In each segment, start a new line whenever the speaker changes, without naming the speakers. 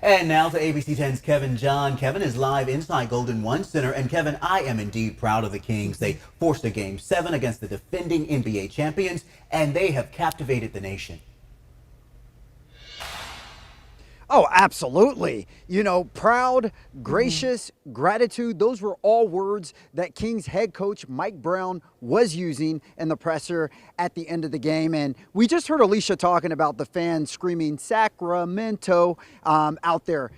And now to ABC 10's Kevin John. Kevin is live inside Golden One Center. And Kevin, I am indeed proud of the Kings. They forced a Game 7 against the defending NBA champions, and they have captivated the nation.
Oh, absolutely. You know, proud, gracious, gratitude, those were all words that Kings head coach Mike Brown was using in the presser at the end of the game. And we just heard Alicia talking about the fans screaming Sacramento out there.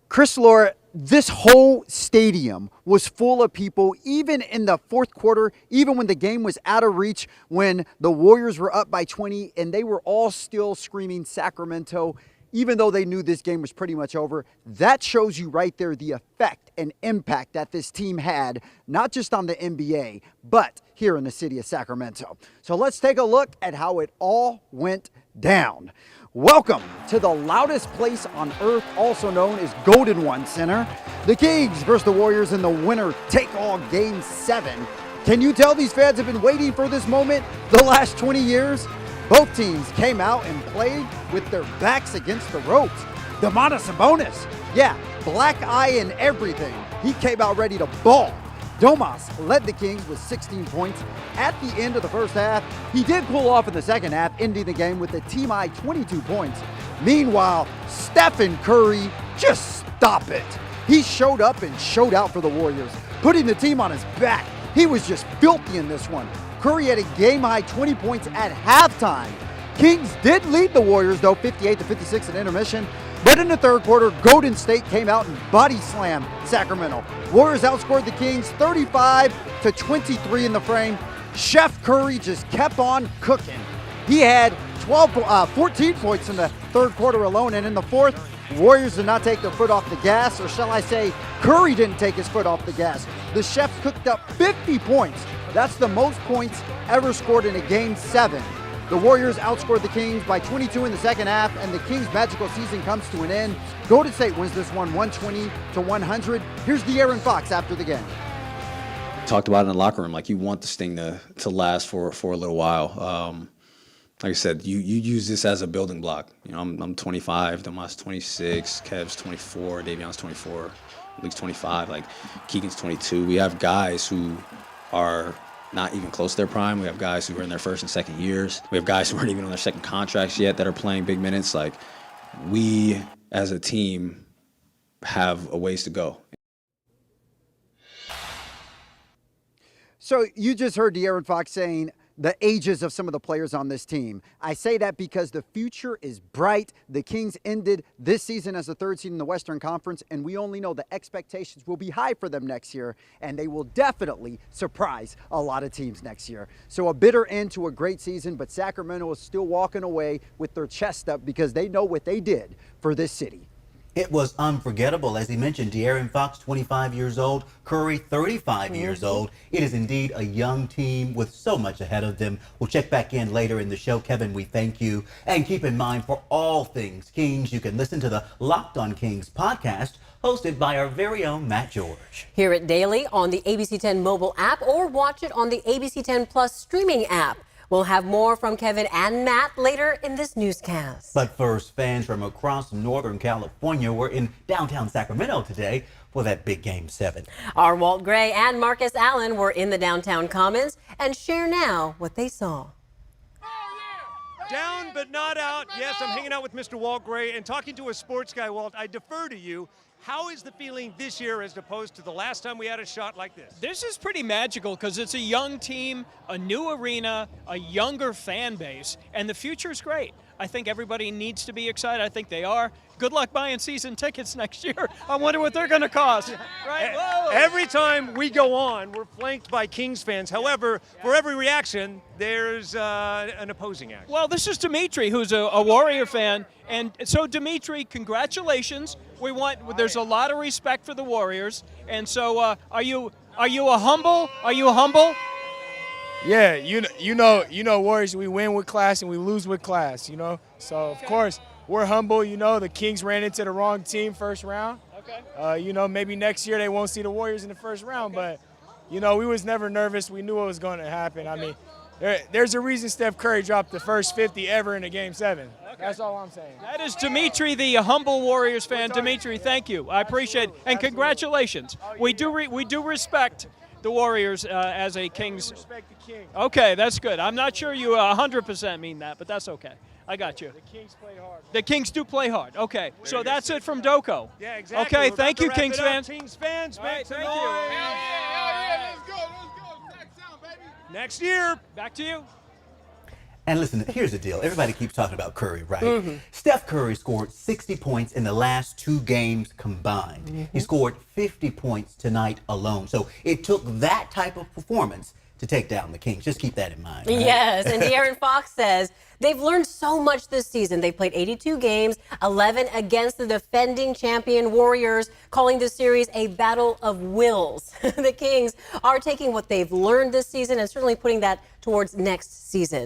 Chris Laura, this whole stadium was full of people, even in the fourth quarter, even when the game was out of reach, when the Warriors were up by 20, and they were all still screaming Sacramento, even though they knew this game was pretty much over. That shows you right there the effect and impact that this team had, not just on the NBA, but here in the city of Sacramento. So let's take a look at how it all went down. Welcome to the loudest place on earth, also known as Golden One Center. The Kings versus the Warriors in the winner-take-all Game 7. Can you tell these fans have been waiting for this moment the last 20 years? Both teams came out and played with their backs against the ropes. Domantas Sabonis, yeah, black eye and everything. He came out ready to ball. Domas led the Kings with 16 points at the end of the first half. He did cool off in the second half, ending the game with a team-high 22 points. Meanwhile, Steph Curry, just stop it. He showed up and showed out for the Warriors, putting the team on his back. He was just filthy in this one. Curry had a game-high 20 points at halftime. Kings did lead the Warriors, though, 58-56 in intermission. But in the third quarter, Golden State came out and body slammed Sacramento. Warriors outscored the Kings 35-23 in the frame. Chef Curry just kept on cooking. He had 14 points in the third quarter alone, and in the fourth, Warriors did not take their foot off the gas, or shall I say, Curry didn't take his foot off the gas. The Chefs cooked up 50 points. That's the most points ever scored in a Game 7. The Warriors outscored the Kings by 22 in the second half, and the Kings' magical season comes to an end. Golden State wins this one 120-100. Here's De'Aaron Fox after the game.
Talked about it in the locker room, like you want this thing to last for a little while. Like I said, you use this as a building block. You know, I'm 25, Domas 26, Kev's 24, Davion's 24, Luke's 25, like Keegan's 22. We have guys who are not even close to their prime. We have guys who are in their first and second years. We have guys who aren't even on their second contracts yet that are playing big minutes. Like, we as a team have a ways to go.
So you just heard De'Aaron Fox saying the ages of some of the players on this team. I say that because the future is bright. The Kings ended this season as the third seed in the Western Conference, and we only know the expectations will be high for them next year, and they will definitely surprise a lot of teams next year. So a bitter end to a great season, but Sacramento is still walking away with their chest up because they know what they did for this city.
It was unforgettable. As he mentioned, De'Aaron Fox, 25 years old, Curry, 35 years old. It is indeed a young team with so much ahead of them. We'll check back in later in the show. Kevin, we thank you. And keep in mind, for all things Kings, you can listen to the Locked on Kings podcast, hosted by our very own Matt George.
Hear it daily on the ABC 10 mobile app or watch it on the ABC 10 Plus streaming app. We'll have more from Kevin and Matt later in this newscast.
But first, fans from across Northern California were in downtown Sacramento today for that big Game 7.
Our Walt Gray and Marcus Allen were in the downtown Commons and share now what they saw.
Down but not out. Yes, I'm hanging out with Mr. Walt Gray and talking to a sports guy. Walt, I defer to you. How is the feeling this year as opposed to the last time we had a shot like this?
This is pretty magical because it's a young team, a new arena, a younger fan base, and the future is great. I think everybody needs to be excited. I think they are. Good luck buying season tickets next year. I wonder what they're going to cost. Right? Whoa.
Every time we go on, we're flanked by Kings fans. However, for every reaction, there's an opposing action.
Well, this is Dimitri, who's a Warrior fan. And so, Dimitri, congratulations. There's a lot of respect for the Warriors. And so, are you a humble? Are you humble?
Yeah, you know, Warriors, we win with class and we lose with class, you know. So, of course, we're humble. You know, the Kings ran into the wrong team first round. Okay. You know, maybe next year they won't see the Warriors in the first round, but, you know, we was never nervous. We knew what was going to happen. I mean, There's a reason Steph Curry dropped the first 50 ever in a Game 7. That's all I'm saying.
That is Dimitri, the humble Warriors fan. Dimitri, thank you. I appreciate it. And congratulations. We do respect the Warriors as a Kings.
Respect the Kings.
Okay, that's good. I'm not sure you 100% mean that, but that's okay. I got you.
The Kings play hard.
The Kings do play hard. Okay, so that's it from Doko.
Yeah, exactly.
Okay,
We're
thank
about to
you,
wrap
Kings
it up.
fans.
Kings fans,
All right,
make some
thank you.
noise.
Let's go. Sack sound, baby.
Next year.
Back to you.
And listen, here's the deal. Everybody keeps talking about Curry, right? Steph Curry scored 60 points in the last 2 games combined. He scored 50 points tonight alone. So it took that type of performance to take down the Kings. Just keep that in mind. Right?
Yes, and De'Aaron Fox says they've learned so much this season. They played 82 games, 11 against the defending champion Warriors, calling the series a battle of wills. The Kings are taking what they've learned this season and certainly putting that towards next season.